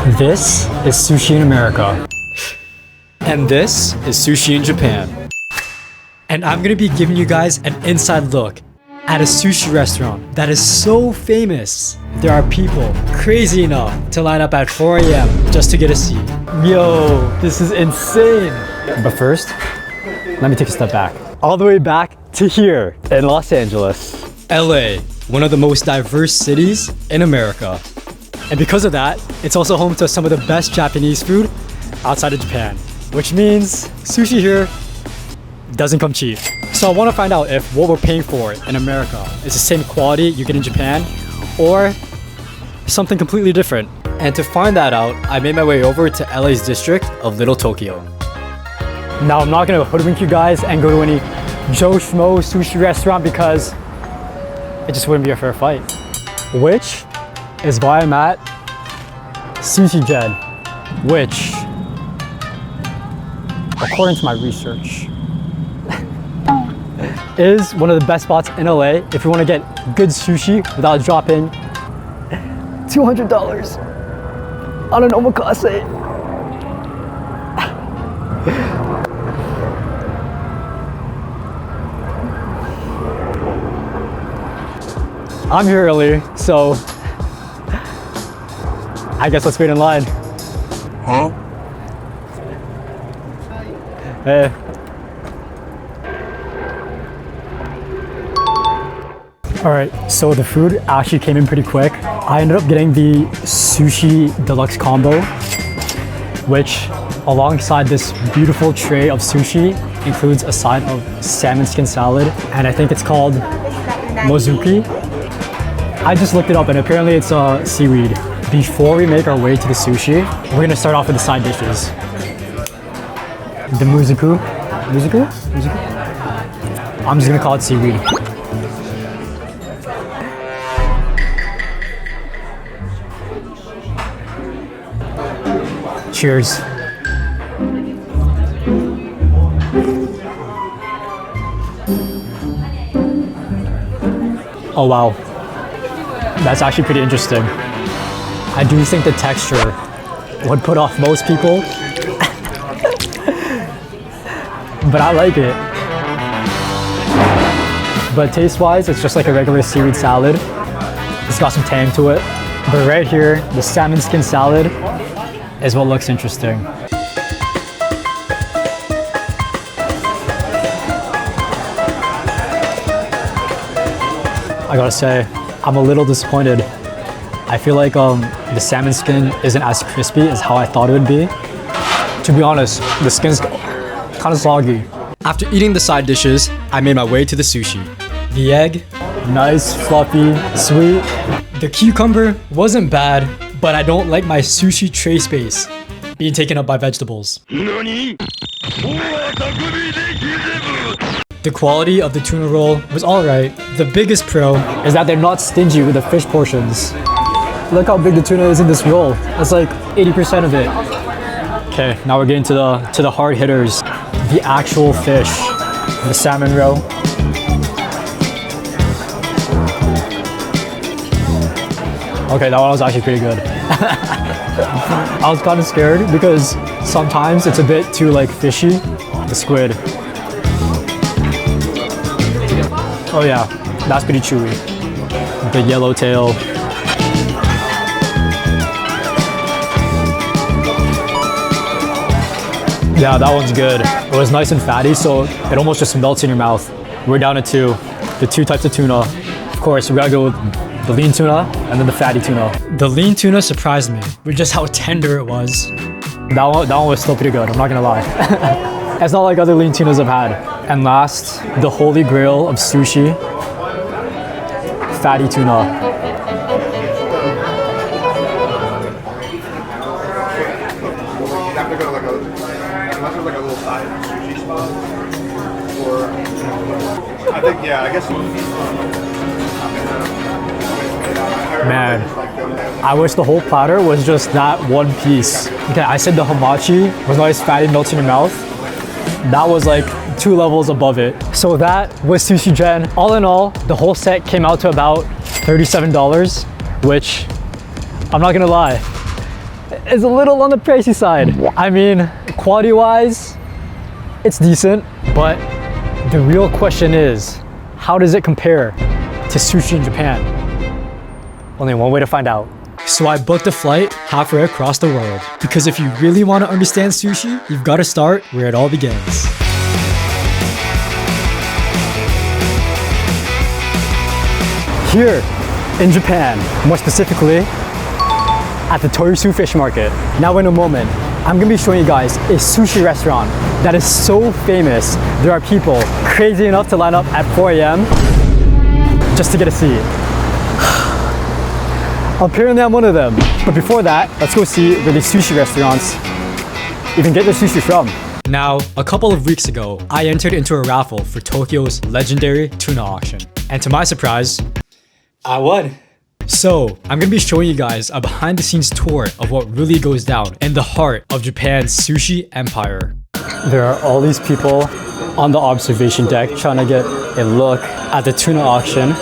This is sushi in America. And this is sushi in Japan. And I'm gonna be giving you guys an inside look at a sushi restaurant that is so famous. There are people crazy enough to line up at 4 a.m. just to get a seat. Yo, this is insane. But first, let me take a step back. All the way back to here in Los Angeles. LA, one of the most diverse cities in America. And because of that, it's also home to some of the best Japanese food outside of Japan, which means sushi here doesn't come cheap. So I want to find out if what we're paying for in America is the same quality you get in Japan or something completely different. And to find that out, I made my way over to LA's district of Little Tokyo. Now I'm not gonna hoodwink you guys and go to any Joe Schmo sushi restaurant because it just wouldn't be a fair fight. Which is why I'm at Sushi Gen, which, according to my research, is one of the best spots in LA if you want to get good sushi without dropping $200 on an omakase. I'm here early, so I guess let's wait in line. Huh? Hey. All right, so the food actually came in pretty quick. I ended up getting the sushi deluxe combo, which alongside this beautiful tray of sushi includes a side of salmon skin salad, and I think it's called mozuki. I just looked it up and apparently it's seaweed. Before we make our way to the sushi, we're gonna start off with the side dishes. The muzuku? Muzuku? Muzuku? I'm just gonna call it seaweed. Cheers. Oh wow, that's actually pretty interesting. I do think the texture would put off most people, but I like it. But taste-wise, it's just like a regular seaweed salad. It's got some tang to it. But right here, the salmon skin salad is what looks interesting. I gotta say, I'm a little disappointed. I feel like the salmon skin isn't as crispy as how I thought it would be. To be honest, the skin's kind of soggy. After eating the side dishes, I made my way to the sushi. The egg, nice, fluffy, sweet. The cucumber wasn't bad, but I don't like my sushi tray space being taken up by vegetables. NANI? The quality of the tuna roll was alright. The biggest pro is that they're not stingy with the fish portions. Look how big the tuna is in this roll. That's like 80% of it. Okay, now we're getting to the hard hitters. The actual fish. The salmon roe. Okay, that one was actually pretty good. I was kind of scared because sometimes it's a bit too like fishy. The squid. Oh yeah, that's pretty chewy. The yellowtail. Yeah, that one's good. It was nice and fatty, so it almost just melts in your mouth. We're down to two. The two types of tuna. Of course, we gotta go with the lean tuna and then the fatty tuna. The lean tuna surprised me with just how tender it was. That one was still pretty good, I'm not gonna lie. It's not like other lean tunas I've had. And last, the holy grail of sushi, fatty tuna. Yeah, I guess. Man, I wish the whole platter was just that one piece. Okay, I said the hamachi was nice, fatty, melts in your mouth. That was like 2 levels above it. So that was Sushi Gen. All in all, the whole set came out to about $37, which I'm not gonna lie, is a little on the pricey side. I mean, quality-wise, it's decent, but the real question is, how does it compare to sushi in Japan? Only one way to find out. So I booked a flight halfway across the world, because if you really want to understand sushi, you've got to start where it all begins. Here in Japan, more specifically, at the Toyosu Fish Market. Now in a moment, I'm gonna be showing you guys a sushi restaurant that is so famous, there are people crazy enough to line up at 4 a.m. just to get a seat. Apparently I'm one of them. But before that, let's go see where these sushi restaurants even get their sushi from. Now, a couple of weeks ago, I entered into a raffle for Tokyo's legendary tuna auction. And to my surprise, I won. So, I'm gonna be showing you guys a behind the scenes tour of what really goes down in the heart of Japan's sushi empire. There are all these people on the observation deck trying to get a look at the tuna auction.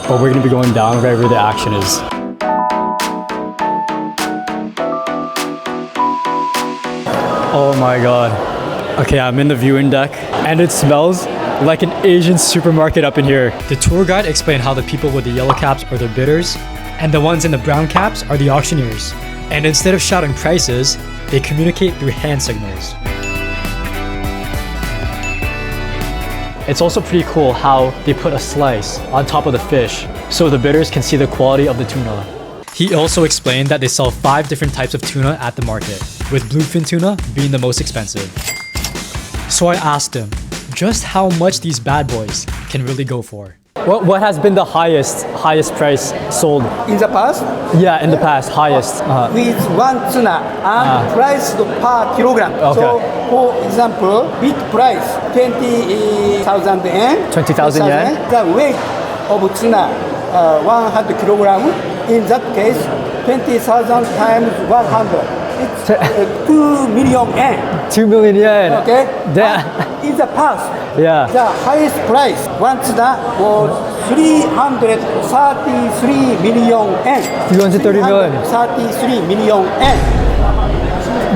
But we're gonna be going down right where the action is. Oh my god. Okay, I'm in the viewing deck and it smells like an Asian supermarket up in here. The tour guide explained how the people with the yellow caps are the bidders and the ones in the brown caps are the auctioneers. And instead of shouting prices, they communicate through hand signals. It's also pretty cool how they put a slice on top of the fish so the bidders can see the quality of the tuna. He also explained that they sell 5 different types of tuna at the market, with bluefin tuna being the most expensive. So I asked him just how much these bad boys can really go for. What has been the highest price sold? In the past, Yeah, in the past, highest. with one tuna and priced per kilogram. Okay. So, for example, big price 20,000 yen. 20,000 yen? The weight of tuna 100 kilogram. In that case, 20,000 times 100. It's 2 million yen. 2 million yen. Okay. Damn. In the past, Yeah. the highest price one tuna was 333 million yen. 330 million. 333 million yen.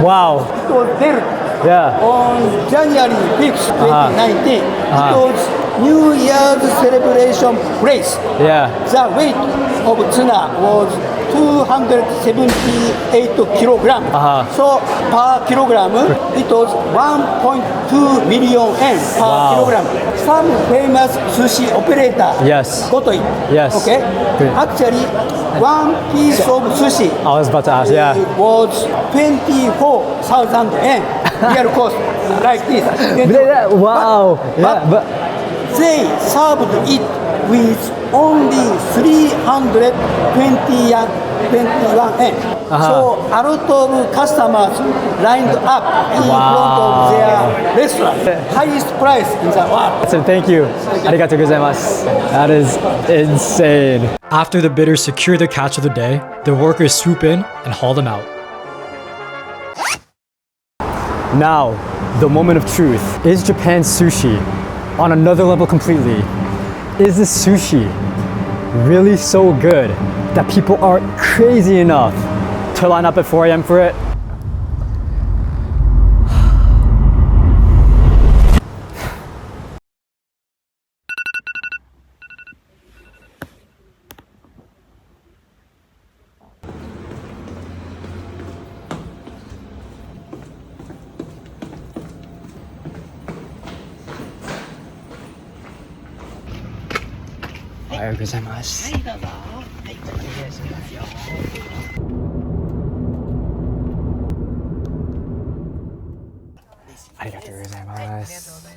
Wow. It was built Yeah. on January 5th, 2019. It was New Year's celebration place. Yeah. The weight of tuna was 278 kilogram. So per kilogram, it was 1.2 million yen per Wow. kilogram. Some famous sushi operator Yes. got it. Yes. Okay. Good. Actually, one piece of sushi I was about to ask, yeah. it was 24,000 yen. Real cost like this. Wow. Yeah, but They served it with only 321 yen. So a lot of customers lined up in front of their restaurant. Highest price in the world. so thank you. Arigatou gozaimasu. That is insane. After the bidders secure their catch of the day, the workers swoop in and haul them out. Now, the moment of truth. Is Japan's sushi on another level completely? Is this sushi really so good that people are crazy enough to line up at 4 a.m. for it? Arigatou gozaimasu. Arigatou gozaimasu.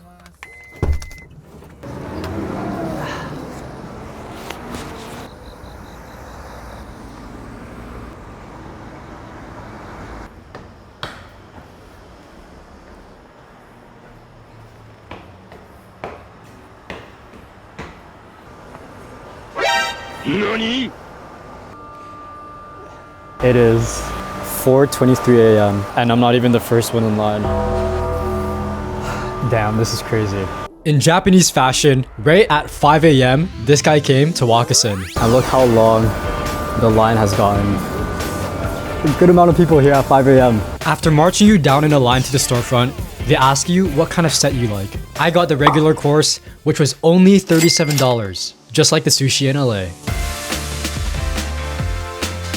It is 4:23 a.m. and I'm not even the first one in line. Damn, this is crazy. In Japanese fashion, right at 5 a.m., this guy came to walk us in. And look how long the line has gotten. a good amount of people here at 5 a.m. After marching you down in a line to the storefront, they ask you what kind of set you like. I got the regular course, which was only $37, just like the sushi in LA.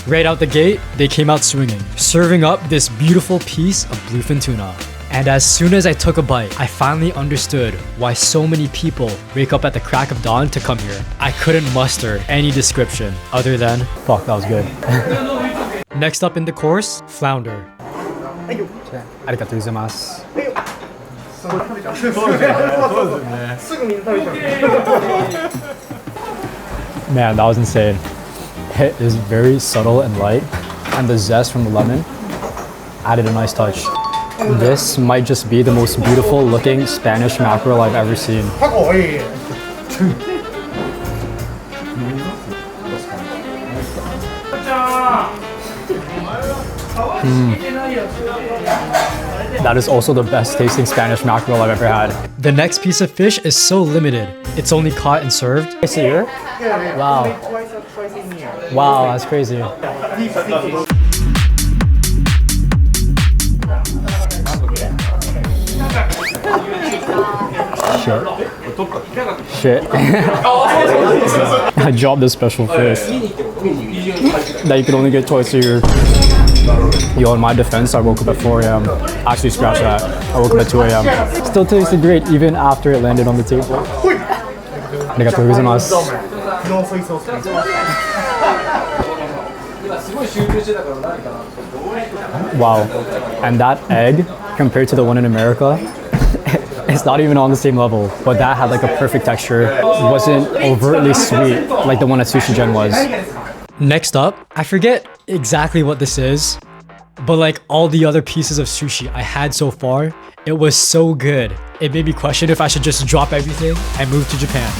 Right out the gate, they came out swinging, serving up this beautiful piece of bluefin tuna. And as soon as I took a bite, I finally understood why so many people wake up at the crack of dawn to come here. I couldn't muster any description other than, fuck, that was good. Next up in the course, flounder. Arigatou gozaimasu. Man, that was insane. It is very subtle and light, and the zest from the lemon added a nice touch. This might just be the most beautiful looking Spanish mackerel I've ever seen. That is also the best tasting Spanish mackerel I've ever had. The next piece of fish is so limited. It's only caught and served twice a year? Wow. Wow, that's crazy. Shit. I dropped this special fish that you can only get twice a year. Yo, in my defense, I woke up at 4 a.m. Actually, scratch that. I woke up at 2 a.m. Still tasted great even after it landed on the table. Arigatou gozaimasu. Wow. And that egg, compared to the one in America, it's not even on the same level, but that had like a perfect texture. It wasn't overtly sweet like the one at Sushi Gen was. Next up, I forget exactly what this is, but like all the other pieces of sushi I had so far, it was so good. It made me question if I should just drop everything and move to Japan.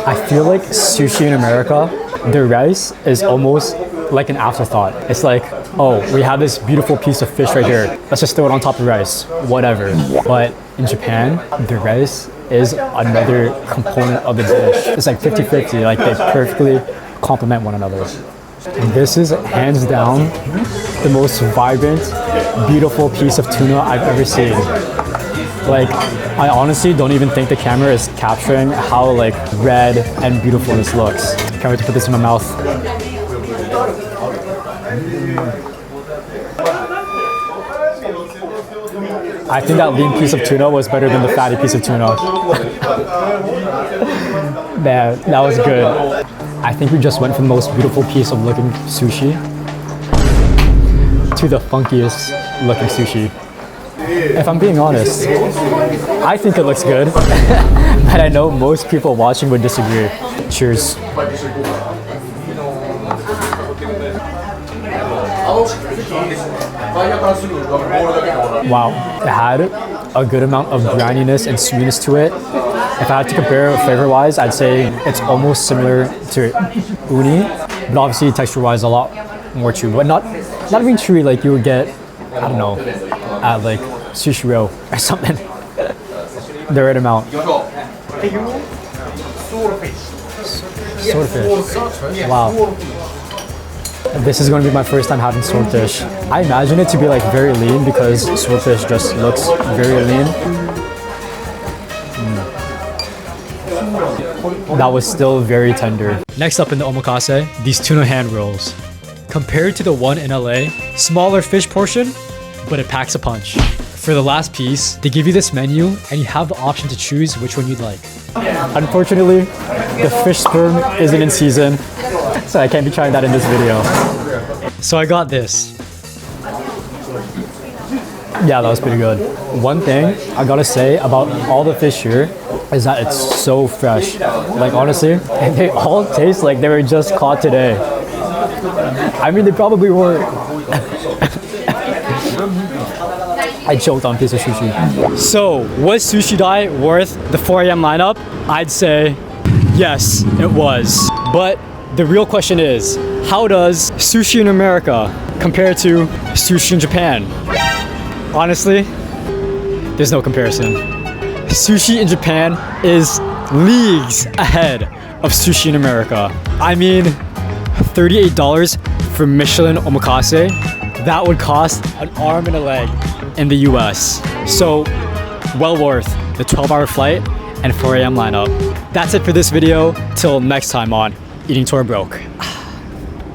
I feel like sushi in America, the rice is almost like an afterthought. It's like, oh, we have this beautiful piece of fish right here. Let's just throw it on top of rice, whatever. But in Japan, the rice is another component of the dish. It's like 50-50, like they perfectly complement one another. And this is hands down the most vibrant, beautiful piece of tuna I've ever seen. Like, I honestly don't even think the camera is capturing how like red and beautiful this looks. Can't wait to put this in my mouth. I think that lean piece of tuna was better than the fatty piece of tuna. Man, that was good. I think we just went from the most beautiful piece of looking sushi to the funkiest looking sushi. If I'm being honest, I think it looks good, but I know most people watching would disagree. Cheers. Wow, it had a good amount of grindiness and sweetness to it. If I had to compare flavor-wise, I'd say it's almost similar to uni, but obviously texture-wise a lot more chewy. But not even chewy like you would get, I don't know, at like Sushi Row or something. The right amount. Swordfish. Wow. This is going to be my first time having swordfish. I imagine it to be like very lean because swordfish just looks very lean. That was still very tender. Next up in the omakase, these tuna hand rolls. Compared to the one in LA, smaller fish portion, but it packs a punch. For the last piece, they give you this menu and you have the option to choose which one you'd like. Unfortunately, the fish sperm isn't in season, so I can't be trying that in this video. So I got this. Yeah, that was pretty good. One thing I gotta say about all the fish here is that it's so fresh. Like honestly, they all taste like they were just caught today. I mean, they probably weren't. I choked on a piece of sushi. So, was Sushi Dai worth the 4 a.m. lineup? I'd say yes, it was. But the real question is, how does sushi in America compare to sushi in Japan? Honestly, there's no comparison. Sushi in Japan is leagues ahead of sushi in America. I mean, $38 for Michelin omakase, that would cost an arm and a leg in the US. So, well worth the 12-hour flight and 4 a.m. lineup. That's it for this video. Till next time on Eating Tour Broke.